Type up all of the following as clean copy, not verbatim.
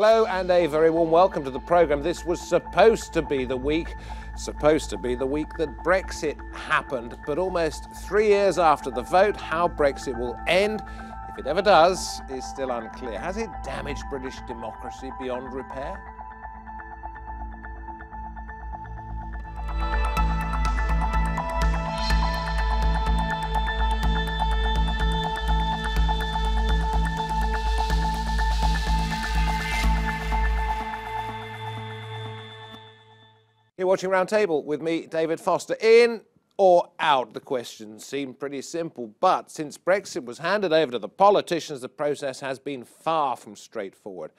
Hello and a very warm welcome to the programme. This was supposed to be the week that Brexit happened, but almost 3 years after the vote, how Brexit will end, if it ever does, is still unclear. Has it damaged British democracy beyond repair? You're watching Roundtable with me, David Foster. In or out, the questions seem pretty simple, but since Brexit was handed over to the politicians, the process has been far from straightforward.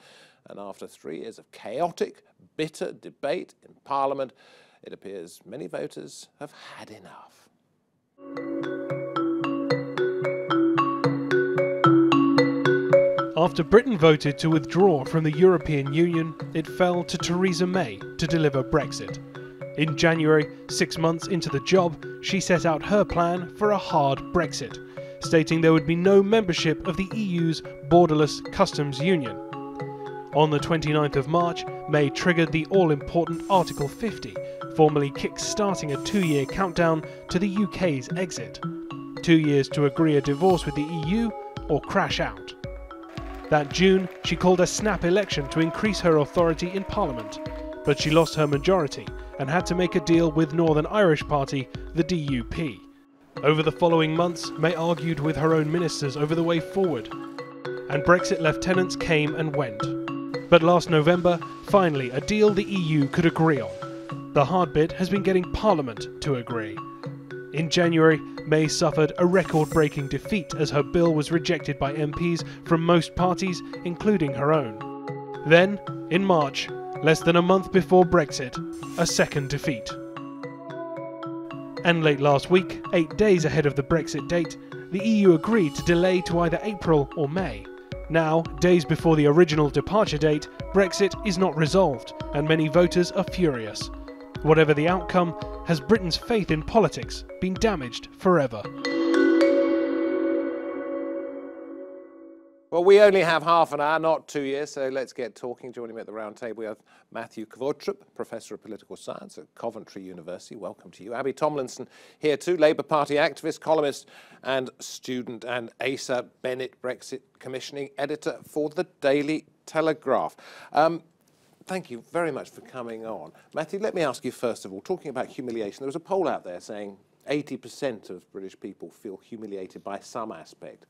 And after 3 years of chaotic, bitter debate in Parliament, it appears many voters have had enough. After Britain voted to withdraw from the European Union, it fell to Theresa May to deliver Brexit. In January, 6 months into the job, she set out her plan for a hard Brexit, stating there would be no membership of the EU's borderless customs union. On the 29th of March, May triggered the all-important Article 50, formally kick-starting a 2-year countdown to the UK's exit. 2 years to agree a divorce with the EU or crash out. That June, she called a snap election to increase her authority in Parliament, but she lost her majority and had to make a deal with Northern Irish party, the DUP. Over the following months, May argued with her own ministers over the way forward, and Brexit lieutenants came and went. But last November, finally, a deal the EU could agree on. The hard bit has been getting Parliament to agree. In January, May suffered a record-breaking defeat as her bill was rejected by MPs from most parties, including her own. Then, in March, less than a month before Brexit, a second defeat. And late last week, 8 days ahead of the Brexit date, the EU agreed to delay to either April or May. Now, days before the original departure date, Brexit is not resolved, and many voters are furious. Whatever the outcome, has Britain's faith in politics been damaged forever? Well, we only have half an hour, not 2 years, so let's get talking. Joining me at the round table, we have Matthew Qvortrup, Professor of Political Science at Coventry University. Welcome to you. Abbey Tomlinson here too, Labour Party activist, columnist and student, and Asa Bennett, Brexit commissioning editor for the Daily Telegraph. Thank you very much for coming on. Matthew, let me ask you first of all, talking about humiliation, there was a poll out there saying 80% of British people feel humiliated by some aspect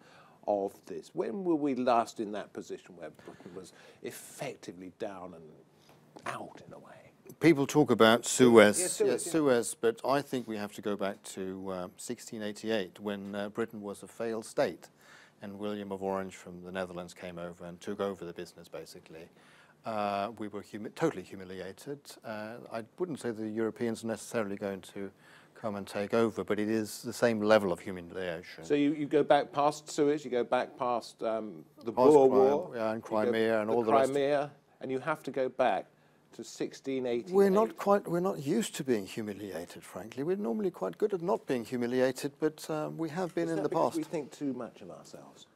of this. When were we last in that position where Britain was effectively down and out in a way? People talk about Suez, Yes, Suez, but I think we have to go back to 1688 when Britain was a failed state and William of Orange from the Netherlands came over and took over the business basically. We were totally humiliated. I wouldn't say the Europeans are necessarily going to come and take over, but it is the same level of humiliation. So you go back past Suez, you go back past the Boer War, and Crimea and all the rest. Crimea, and you have to go back to 1688. We're not used to being humiliated, frankly. We're normally quite good at not being humiliated, but we have been in the past. We think too much of ourselves.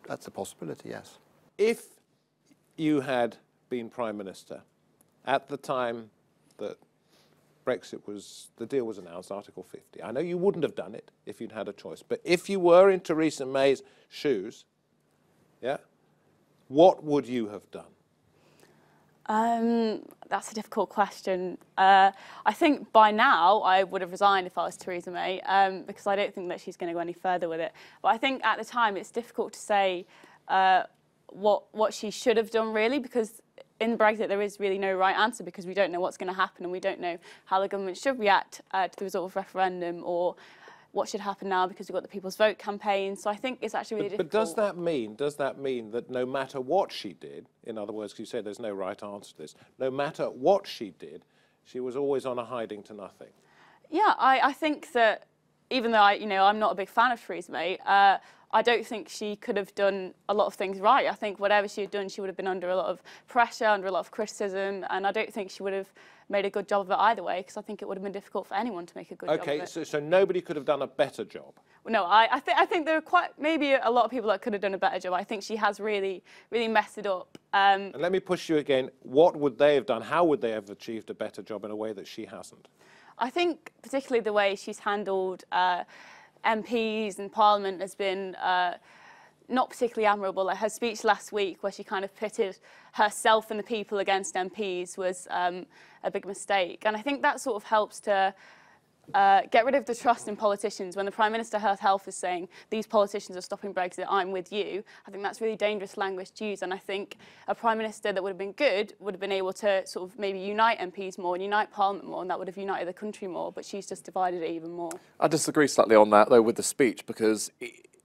That's a possibility, yes. If you had been Prime Minister at the time that the deal was announced, Article 50. I know you wouldn't have done it if you'd had a choice, but if you were in Theresa May's shoes, yeah, what would you have done? That's a difficult question. I think by now I would have resigned if I was Theresa May, because I don't think that she's going to go any further with it. But I think at the time it's difficult to say what she should have done really, because in Brexit there is really no right answer because we don't know what's going to happen and we don't know how the government should react to the result of referendum or what should happen now because we've got the People's Vote campaign. So I think it's actually really difficult. But does that mean that no matter what she did, in other words, you say there's no right answer to this, no matter what she did, she was always on a hiding to nothing? Yeah, I think that even though I'm not a big fan of Theresa May, I don't think she could have done a lot of things right. I think whatever she had done, she would have been under a lot of pressure, under a lot of criticism, and I don't think she would have made a good job of it either way, because I think it would have been difficult for anyone to make a good job of it. Okay, so nobody could have done a better job? No, I think there are maybe a lot of people that could have done a better job. I think she has really messed it up. And let me push you again. What would they have done? How would they have achieved a better job in a way that she hasn't? I think particularly the way she's handled MPs and Parliament has been not particularly admirable. Like her speech last week, where she kind of pitted herself and the people against MPs, was a big mistake. And I think that sort of helps to get rid of the trust in politicians. When the Prime Minister herself is saying, these politicians are stopping Brexit, I'm with you, I think that's really dangerous language to use. And I think a Prime Minister that would have been good would have been able to sort of maybe unite MPs more and unite Parliament more, and that would have united the country more, but she's just divided it even more. I disagree slightly on that, though, with the speech, because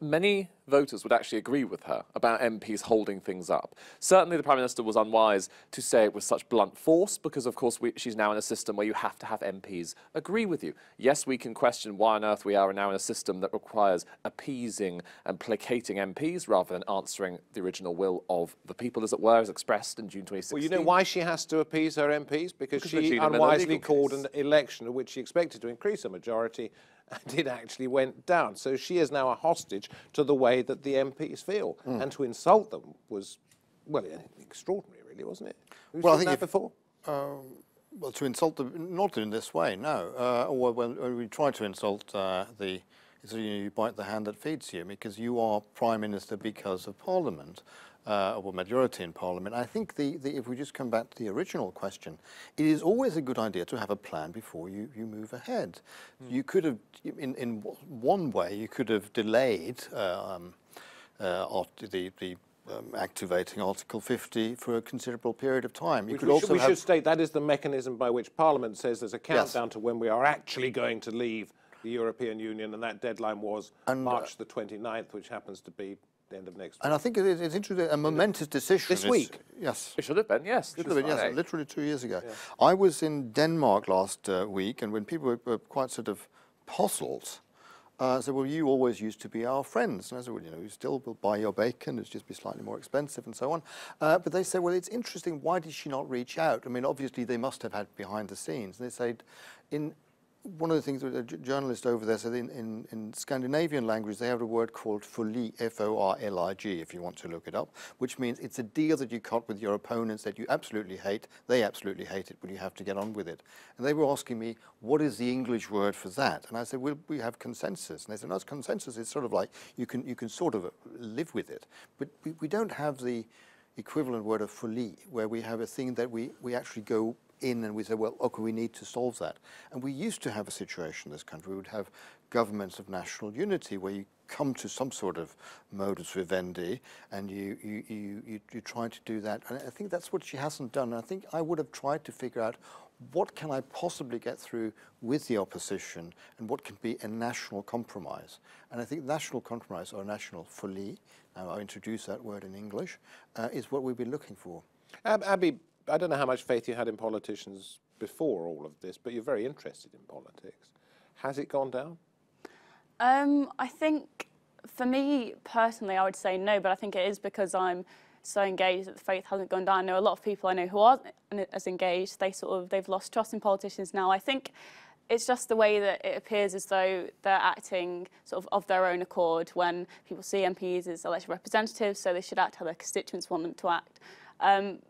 many voters would actually agree with her about MPs holding things up. Certainly the Prime Minister was unwise to say it with such blunt force, because of course she's now in a system where you have to have MPs agree with you. Yes, we can question why on earth we are now in a system that requires appeasing and placating MPs rather than answering the original will of the people, as it were, as expressed in June 2016. Well, you know why she has to appease her MPs? Because she unwisely called an election in which she expected to increase a majority, and it actually went down. So she is now a hostage to the way that the MPs feel. And to insult them was, well, extraordinary, really, wasn't it? Well, I think before? Well, to insult them, not in this way, no. Or when we try to insult you bite the hand that feeds you, because you are Prime Minister because of Parliament. Or majority in Parliament. I think if we just come back to the original question, it is always a good idea to have a plan before you move ahead. You could have, in one way, you could have delayed activating Article 50 for a considerable period of time. You could also we should state that is the mechanism by which Parliament says there's a countdown to when we are actually going to leave the European Union, and that deadline was March the 29th, which happens to be the end of next week. And I think it's interesting, a momentous decision. This week? Yes. It should have been, yes. It should have been, yes, literally 2 years ago. Yeah. I was in Denmark last week, and when people were quite sort of puzzled, I said, well, you always used to be our friends. And I said, well, you still will buy your bacon, it's just be slightly more expensive and so on. But they said, well, it's interesting, why did she not reach out? I mean, obviously they must have had behind the scenes. And they said, one of the things that a journalist over there said, in Scandinavian language, they have a word called forlig, F-O-R-L-I-G, if you want to look it up, which means it's a deal that you cut with your opponents that you absolutely hate. They absolutely hate it, but you have to get on with it. And they were asking me, what is the English word for that? And I said, well, we have consensus. And they said, no, it's consensus. It's sort of like you can sort of live with it. But we don't have the equivalent word of folie, where we have a thing that we actually go in and we say, well, okay, we need to solve that. And we used to have a situation in this country, we would have governments of national unity where you come to some sort of modus vivendi and you try to do that. And I think that's what she hasn't done. And I think I would have tried to figure out what can I possibly get through with the opposition and what can be a national compromise. And I think national compromise, or national folie, now I'll introduce that word in English, is what we've been looking for. Abbey, I don't know how much faith you had in politicians before all of this, but you're very interested in politics. Has it gone down? I think, for me personally, I would say no, but I think it is because I'm so engaged that the faith hasn't gone down. I know a lot of people I know who aren't as engaged. They've lost trust in politicians now. I think it's just the way that it appears as though they're acting sort of their own accord when people see MPs as elected representatives, so they should act how their constituents want them to act.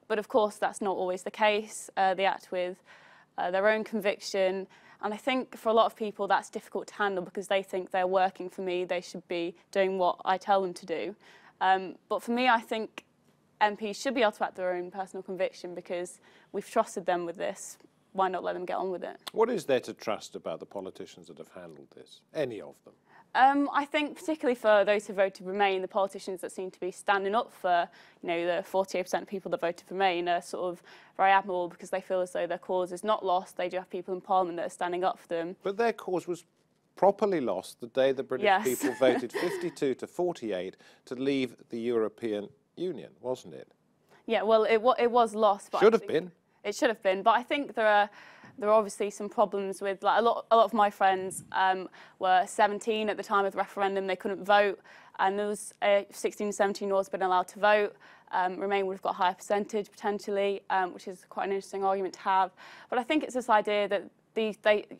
But of course, that's not always the case. They act with their own conviction. And I think for a lot of people, that's difficult to handle because they think they're working for me. They should be doing what I tell them to do. But for me, I think MPs should be able to act their own personal conviction because we've trusted them with this. Why not let them get on with it? What is there to trust about the politicians that have handled this? Any of them? I think particularly for those who voted Remain, the politicians that seem to be standing up for, the 48% of people that voted for Remain are sort of very admirable because they feel as though their cause is not lost. They do have people in Parliament that are standing up for them. But their cause was properly lost the day the British people voted 52 to 48 to leave the European Union, wasn't it? Yeah, well, it was lost. But Should have been. It should have been, but I think there are there are obviously some problems with, like, a lot of my friends were 17 at the time of the referendum. They couldn't vote, and there was 16 to 17-year-olds been allowed to vote. Remain would have got a higher percentage potentially, which is quite an interesting argument to have. But I think it's this idea that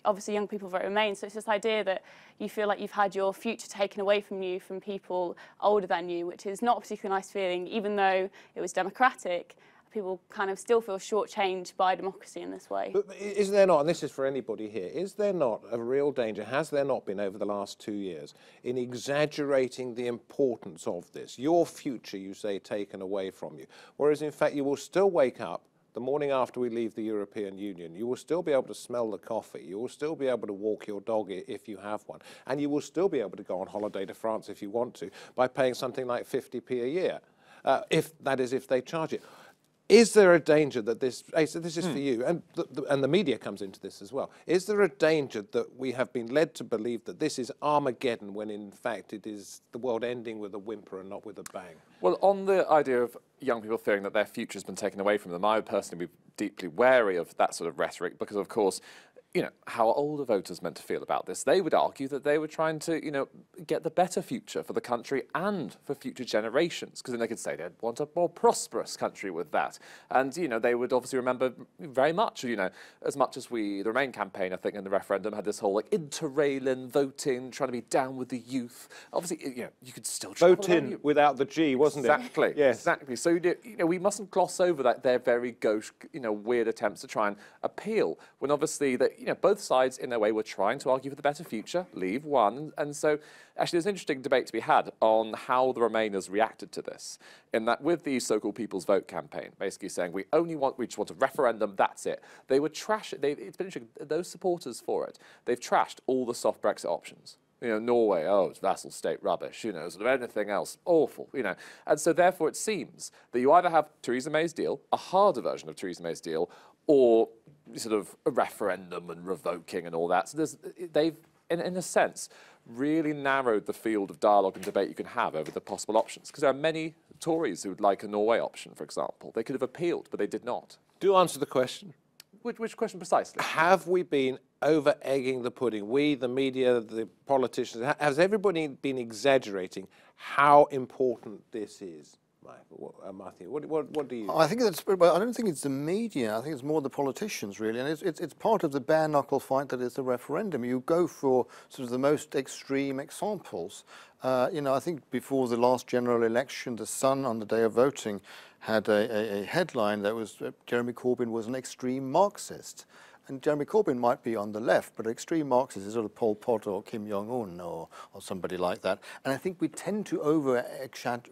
obviously young people vote Remain, so it's this idea that you feel like you've had your future taken away from you from people older than you, which is not a particularly nice feeling, even though it was democratic. People kind of still feel shortchanged by democracy in this way. But is there not, and this is for anybody here, is there not a real danger, has there not been over the last 2 years, in exaggerating the importance of this? Your future, you say, taken away from you. Whereas, in fact, you will still wake up the morning after we leave the European Union. You will still be able to smell the coffee. You will still be able to walk your dog if you have one. And you will still be able to go on holiday to France if you want to by paying something like 50p a year, if they charge it. Is there a danger that this, Asa, this is for you, and the media comes into this as well, is there a danger that we have been led to believe that this is Armageddon when in fact it is the world ending with a whimper and not with a bang? Well, on the idea of young people fearing that their future has been taken away from them, I would personally be deeply wary of that sort of rhetoric because, of course, you know, how are older voters meant to feel about this? They would argue that they were trying to, you know, get the better future for the country and for future generations, because then they could say they'd want a more prosperous country with that. And, you know, they would obviously remember very much, you know, as much as the Remain campaign, I think, in the referendum had this whole, like, inter-Raylan voting, trying to be down with the youth. Obviously, you know, you could still vote in without the G, wasn't it? Exactly. Yes. Exactly. So, you know, we mustn't gloss over that their very gauche, you know, weird attempts to try and appeal, when obviously that, you know, both sides in their way were trying to argue for the better future, leave one. And so actually there's an interesting debate to be had on how the Remainers reacted to this, in that with the so-called People's Vote campaign, basically saying we just want a referendum, that's it. They would trash it. It's been interesting, those supporters for it, they've trashed all the soft Brexit options. You know, Norway, oh, it's vassal state rubbish, you know, sort of anything else, awful, you know. And so therefore it seems that you either have Theresa May's deal, a harder version of Theresa May's deal, or sort of a referendum and revoking and all that. So they've, in a sense, really narrowed the field of dialogue and debate you can have over the possible options. Because there are many Tories who would like a Norway option, for example. They could have appealed, but they did not. Do answer the question. Which question precisely? Have we been over-egging the pudding? We, the media, the politicians, has everybody been exaggerating how important this is? Matthew, what do you? I think that's. Well, I don't think it's the media. I think it's more the politicians, really, and it's part of the bare knuckle fight that is the referendum. You go for sort of the most extreme examples. You know, I think before the last general election, the Sun on the day of voting had a headline that was Jeremy Corbyn was an extreme Marxist. And Jeremy Corbyn might be on the left, but extreme Marxists is sort of Pol Pot or Kim Jong-un or somebody like that. And I think we tend to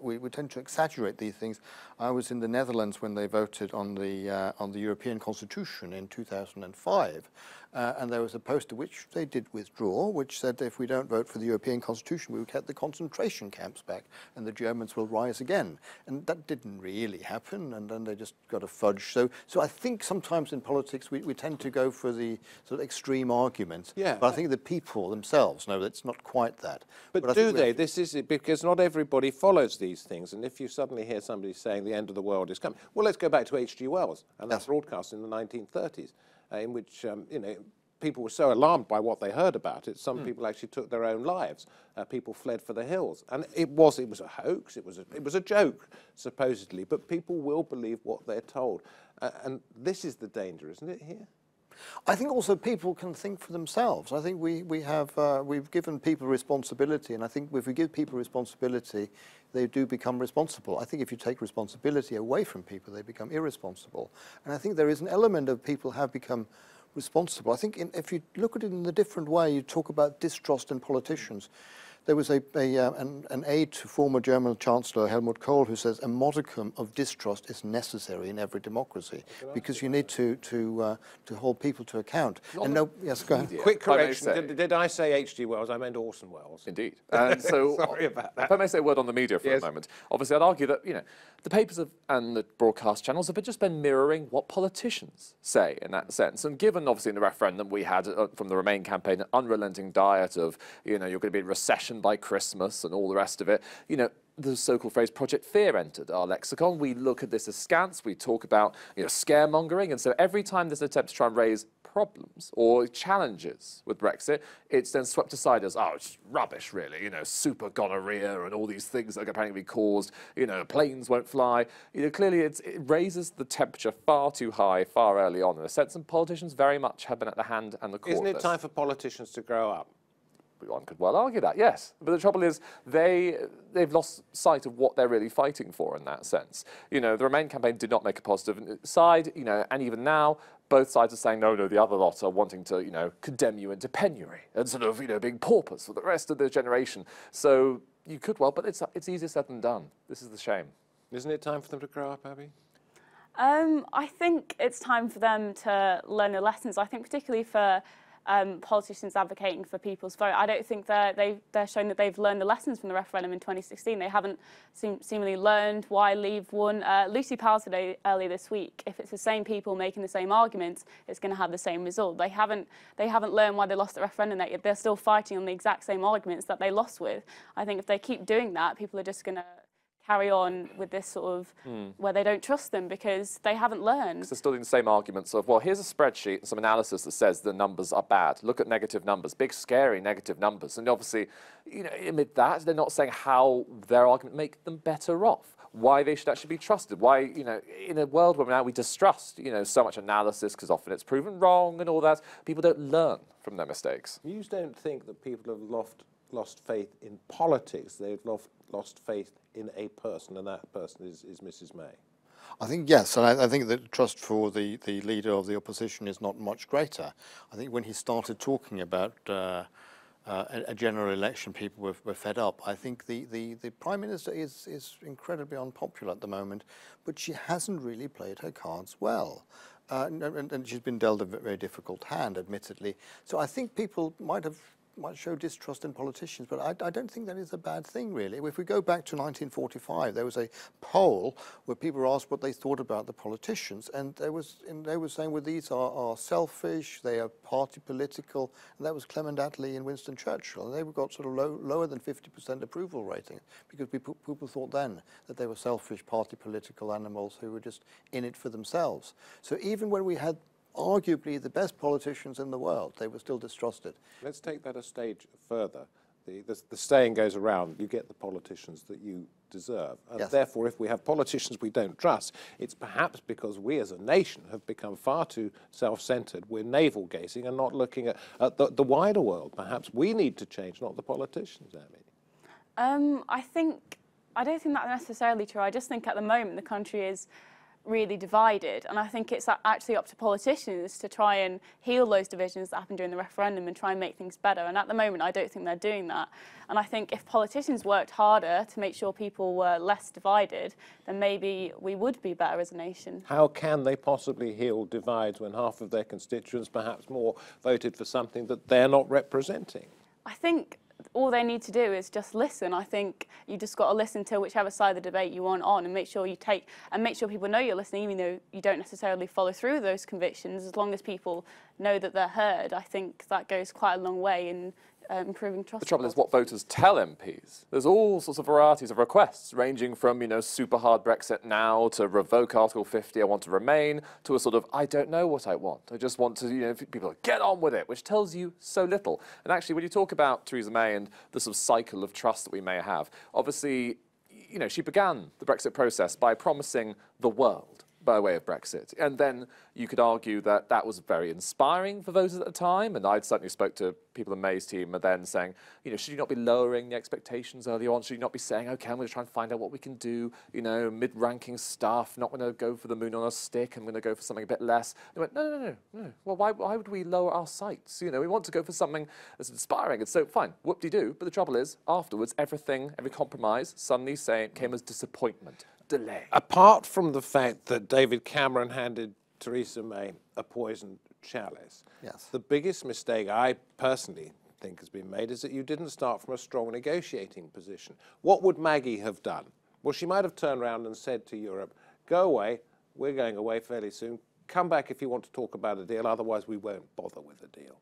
we tend to exaggerate these things. I was in the Netherlands when they voted on the European Constitution in 2005. And there was a poster which they did withdraw, which said if we don't vote for the European Constitution, we will get the concentration camps back and the Germans will rise again. And that didn't really happen, and then they just got a fudge. So I think sometimes in politics we tend to go for the sort of extreme arguments. Yeah. But I think the people themselves know that it's not quite that. But do they? This is it, because not everybody follows these things. And if you suddenly hear somebody saying the end of the world is coming, well, let's go back to H.G. Wells and that broadcast in the 1930s. In which, you know, people were so alarmed by what they heard about it, some people actually took their own lives. People fled for the hills. And it was a hoax, it was a joke, supposedly, but people will believe what they're told. And this is the danger, isn't it, here? I think also people can think for themselves. I think we've given people responsibility, and I think if we give people responsibility, they do become responsible. I think if you take responsibility away from people, they become irresponsible. And I think there is an element of people have become responsible. I think if you look at it in a different way, you talk about distrust in politicians. There was an aide to former German Chancellor Helmut Kohl who says a modicum of distrust is necessary in every democracy because you need to hold people to account. And no, yes, go ahead. Quick correction. Did I say H.G. Wells? I meant Orson Welles. Indeed. And so, sorry about that. If I may say a word on the media for a moment. Obviously, I'd argue that, you know, the papers and the broadcast channels have just been mirroring what politicians say in that sense. And given, obviously, in the referendum we had from the Remain campaign, an unrelenting diet of, you know, you're going to be in recession by Christmas and all the rest of it, you know, the so-called phrase Project Fear entered our lexicon. We look at this askance, we talk about, you know, scaremongering, and so every time there's an attempt to try and raise problems or challenges with Brexit, it's then swept aside as, oh, it's rubbish, really, you know, super gonorrhea and all these things that are apparently caused, you know, planes won't fly. You know, clearly it raises the temperature far too high, far early on in a sense, and politicians very much have been at the hand and the core Isn't of it this. time for politicians to grow up? One could well argue that, yes. But the trouble is they've lost sight of what they're really fighting for in that sense. You know, the Remain campaign did not make a positive side, you know, and even now, both sides are saying, no, the other lot are wanting to, you know, condemn you into penury and sort of, you know, being paupers for the rest of the generation. So you could well, but it's easier said than done. This is the shame. Isn't it time for them to grow up, Abby? I think it's time for them to learn the lessons. I think particularly for politicians advocating for people's vote, I don't think they're showing that they've learned the lessons from the referendum in 2016. They haven't seemingly learned why Leave won. Lucy Powell said earlier this week, if it's the same people making the same arguments, it's going to have the same result. They haven't learned why they lost the referendum. They're still fighting on the exact same arguments that they lost with. I think if they keep doing that, people are just going to carry on with this sort of where they don't trust them because they haven't learned. Because they're still doing the same arguments of, well, here's a spreadsheet and some analysis that says the numbers are bad. Look at negative numbers, big, scary negative numbers. And obviously, you know, amid that, they're not saying how their argument make them better off, why they should actually be trusted, why, you know, in a world where now we distrust, you know, so much analysis because often it's proven wrong and all that, people don't learn from their mistakes. You don't think that people have lost faith in politics, they've lost faith in a person, and that person is Mrs May? I think yes, and I think that trust for the leader of the opposition is not much greater. I think when he started talking about a general election, people were fed up. I think the Prime Minister is incredibly unpopular at the moment, but she hasn't really played her cards well. And she's been dealt a very difficult hand, admittedly. So I think people might show distrust in politicians, but I don't think that is a bad thing, really. If we go back to 1945, there was a poll where people were asked what they thought about the politicians, and they were saying, well, these are selfish, they are party political, and that was Clement Attlee and Winston Churchill, and they got sort of lower than 50% approval rating, because people thought then that they were selfish, party political animals who were just in it for themselves. So even when we had arguably the best politicians in the world, they were still distrusted. Let's take that a stage further. The saying goes around, you get the politicians that you deserve. And yes. Therefore, if we have politicians we don't trust, it's perhaps because we as a nation have become far too self-centred. We're navel-gazing and not looking at the wider world. Perhaps we need to change, not the politicians, Abby. I don't think that's necessarily true. I just think at the moment the country is really divided, and I think it's actually up to politicians to try and heal those divisions that happened during the referendum and try and make things better, and at the moment I don't think they're doing that. And I think if politicians worked harder to make sure people were less divided, then maybe we would be better as a nation. How can they possibly heal divides when half of their constituents, perhaps more, voted for something that they're not representing? I think all they need to do is just listen. I think you just got to listen to whichever side of the debate you want on, and make sure people know you're listening, even though you don't necessarily follow through those convictions. As long as people know that they're heard, I think that goes quite a long way in improving trust. The trouble is what voters tell MPs. There's all sorts of varieties of requests, ranging from, you know, super hard Brexit now to revoke Article 50, I want to remain, to a sort of, I don't know what I want. I just want to, you know, people get on with it, which tells you so little. And actually, when you talk about Theresa May and the sort of cycle of trust that we may have, obviously, you know, she began the Brexit process by promising the world by way of Brexit. And then you could argue that that was very inspiring for voters at the time, and I'd certainly spoke to people in May's team and then saying, you know, should you not be lowering the expectations early on? Should you not be saying, okay, I'm going to try and find out what we can do, you know, mid-ranking stuff, not going to go for the moon on a stick, I'm going to go for something a bit less. They went, no. Well, why would we lower our sights? You know, we want to go for something that's inspiring. And so, fine, whoop-de-doo. But the trouble is, afterwards, every compromise suddenly came as disappointment. Delay. Apart from the fact that David Cameron handed Theresa May a poisoned chalice, Yes. The biggest mistake I personally think has been made is that you didn't start from a strong negotiating position. What would Maggie have done? Well, she might have turned around and said to Europe, go away, we're going away fairly soon, come back if you want to talk about a deal, otherwise we won't bother with a deal.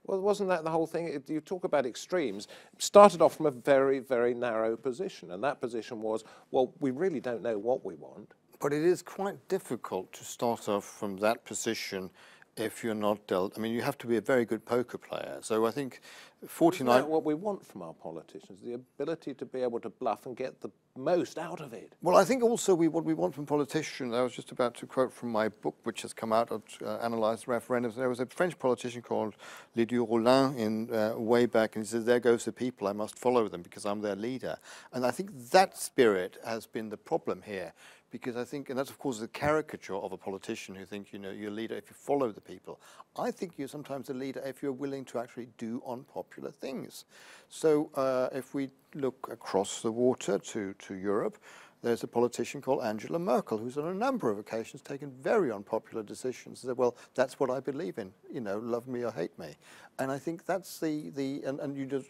Well, wasn't that the whole thing? You talk about extremes. It started off from a very, very narrow position, and that position was, well, we really don't know what we want. But it is quite difficult to start off from that position if you're not dealt. I mean, you have to be a very good poker player. So I think Isn't 49. that what we want from our politicians? The ability to be able to bluff and get the most out of it. Well, I think also what we want from politicians, I was just about to quote from my book, which has come out of analyze referendums. There was a French politician called Rollin way back, and he says, there goes the people, I must follow them because I'm their leader. And I think that spirit has been the problem here. Because I think, and that's of course the caricature of a politician who thinks, you know, you're a leader if you follow the people. I think you're sometimes a leader if you're willing to actually do unpopular things. So if we look across the water to Europe, there's a politician called Angela Merkel who's on a number of occasions taken very unpopular decisions. Said, well, that's what I believe in, you know, love me or hate me. And I think that's and you just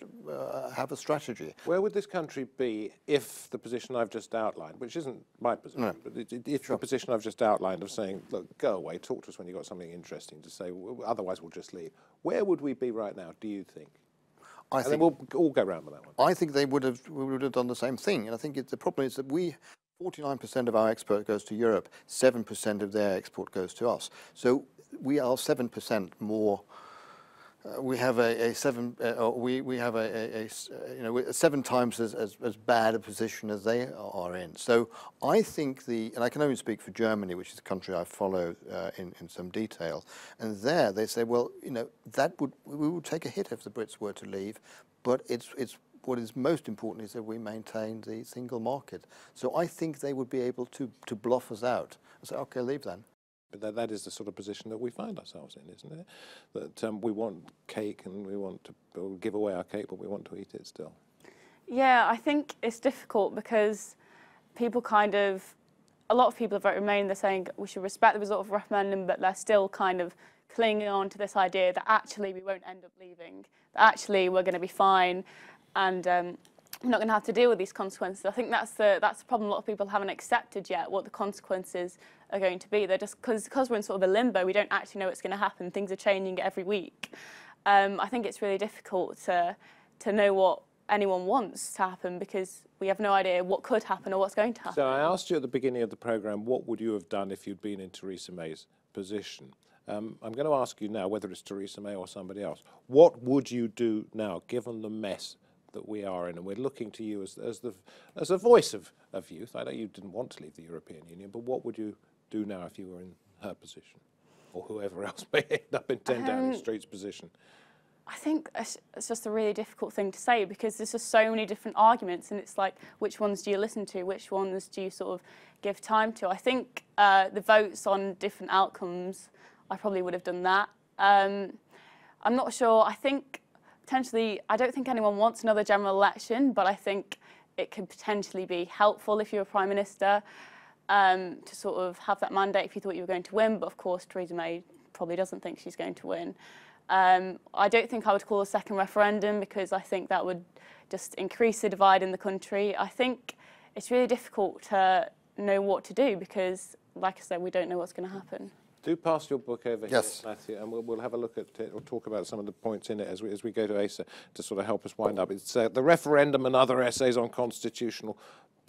have a strategy. Where would this country be if the position I've just outlined, which isn't my position, but if the position I've just outlined of saying, look, go away, talk to us when you've got something interesting to say, otherwise we'll just leave. Where would we be right now, do you think? And then we'll all go round with that one. I think we would have done the same thing. And I think the problem is that 49% of our export goes to Europe, 7% of their export goes to us. So we are 7% more. We have we have you know, 7 times as bad a position as they are in. So I think and I can only speak for Germany, which is a country I follow in some detail, and there they say, well, you know, we would take a hit if the Brits were to leave, but it's what is most important is that we maintain the single market. So I think they would be able to bluff us out and say, okay, leave then. But that is the sort of position that we find ourselves in, isn't it? That we want cake and we want to give away our cake, but we want to eat it still. Yeah, I think it's difficult because people a lot of people vote Remain, they're saying we should respect the result of a referendum, but they're still kind of clinging on to this idea that actually we won't end up leaving, that actually we're going to be fine, and we're not going to have to deal with these consequences. I think that's the problem a lot of people haven't accepted yet, what the consequences are going to be. They're just, because we're in sort of a limbo, we don't actually know what's going to happen. Things are changing every week. I think it's really difficult to know what anyone wants to happen because we have no idea what could happen or what's going to happen. So I asked you at the beginning of the programme, what would you have done if you'd been in Theresa May's position? I'm going to ask you now, whether it's Theresa May or somebody else, what would you do now, given the mess that we are in? And we're looking to you as a voice of youth. I know you didn't want to leave the European Union, but what would you do now if you were in her position, or whoever else may end up in 10 Downing Street's position? I think it's just a really difficult thing to say because there's just so many different arguments, and it's like, which ones do you listen to? Which ones do you sort of give time to? I think the votes on different outcomes, I probably would have done that. I'm not sure. I think potentially, I don't think anyone wants another general election, but I think it could potentially be helpful if you're a Prime Minister to sort of have that mandate if you thought you were going to win. But of course, Theresa May probably doesn't think she's going to win. I don't think I would call a second referendum because I think that would just increase the divide in the country. I think it's really difficult to know what to do because, like I said, we don't know what's going to happen. Do pass your book over Yes. here, Matthew, and we'll have a look at it. We'll talk about some of the points in it as we go to Asa to sort of help us wind up. It's The Referendum and Other Essays on Constitutional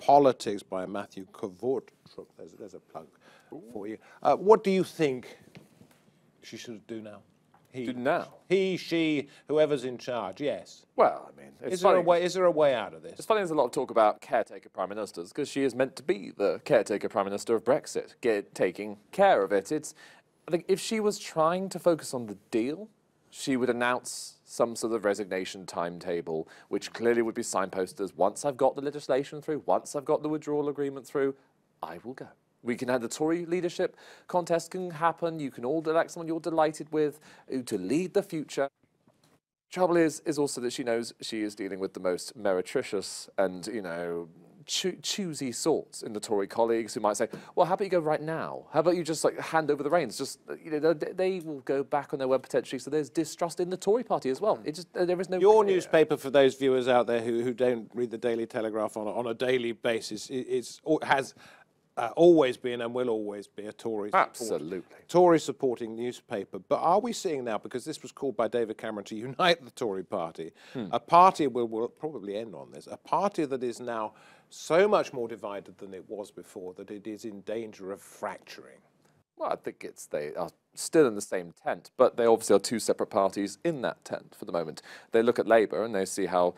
Politics by Matthew Qvortrup. There's a plug for you. What do you think she should do now? Do now? He, she, whoever's in charge, yes. Well, I mean, Is there a way out of this? It's funny there's a lot of talk about caretaker prime ministers because she is meant to be the caretaker prime minister of Brexit, taking care of it. I think if she was trying to focus on the deal, she would announce some sort of resignation timetable, which clearly would be signposted as, once I've got the legislation through, once I've got the withdrawal agreement through, I will go. We can have the Tory leadership contest can happen. You can all elect someone you're delighted with to lead the future. Trouble is also that she knows she is dealing with the most meretricious and, you know, choosy sorts in the Tory colleagues who might say, well, how about you go right now? How about you just like hand over the reins? Just, you know, they will go back on their word potentially. So there's distrust in the Tory party as well. It just, there is no... Your newspaper, for those viewers out there who don't read the Daily Telegraph on a daily basis, has always been and will always be a Tory supporting newspaper. But are we seeing now, because this was called by David Cameron to unite the Tory party, a party, will probably end on this, a party that is now so much more divided than it was before that it is in danger of fracturing? Well, I think they are still in the same tent, but they obviously are two separate parties in that tent for the moment. They look at Labour and they see how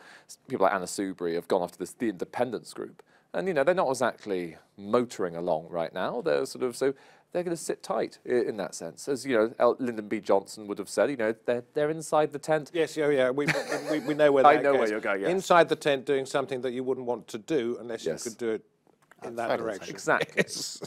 people like Anna Soubry have gone after the independence group. And, you know, they're not exactly motoring along right now. They're sort of, so they're going to sit tight in that sense. As, you know, Lyndon B. Johnson would have said, you know, they're inside the tent. Yes, yeah, we know where that I know goes. where you're going, yes. Inside the tent doing something that you wouldn't want to do unless Yes. you could do it in that direction. Exactly. Yes.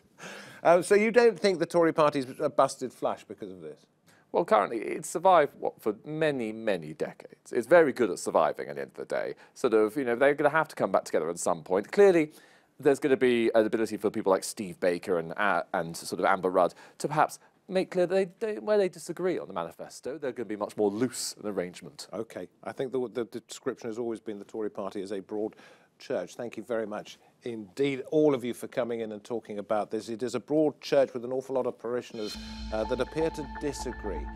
So you don't think the Tory party's busted flush because of this? Well, currently, it's survived, for many, many decades. It's very good at surviving at the end of the day. Sort of, you know, they're going to have to come back together at some point. Clearly, there's going to be an ability for people like Steve Baker and sort of Amber Rudd to perhaps make clear that where they disagree on the manifesto, they're going to be much more loose an arrangement. OK. I think the description has always been the Tory party as a broad church. Thank you very much indeed, all of you, for coming in and talking about this. It is a broad church with an awful lot of parishioners that appear to disagree.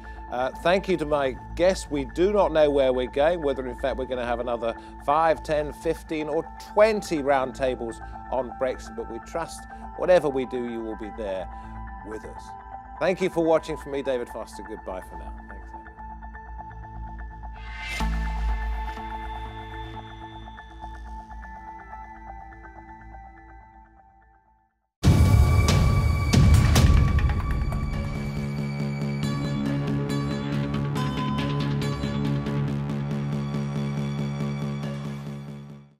Thank you to my guests. We do not know where we're going, whether in fact we're going to have another 5, 10, 15 or 20 roundtables on Brexit, but we trust whatever we do, you will be there with us. Thank you for watching. From me, David Foster. Goodbye for now. Thanks.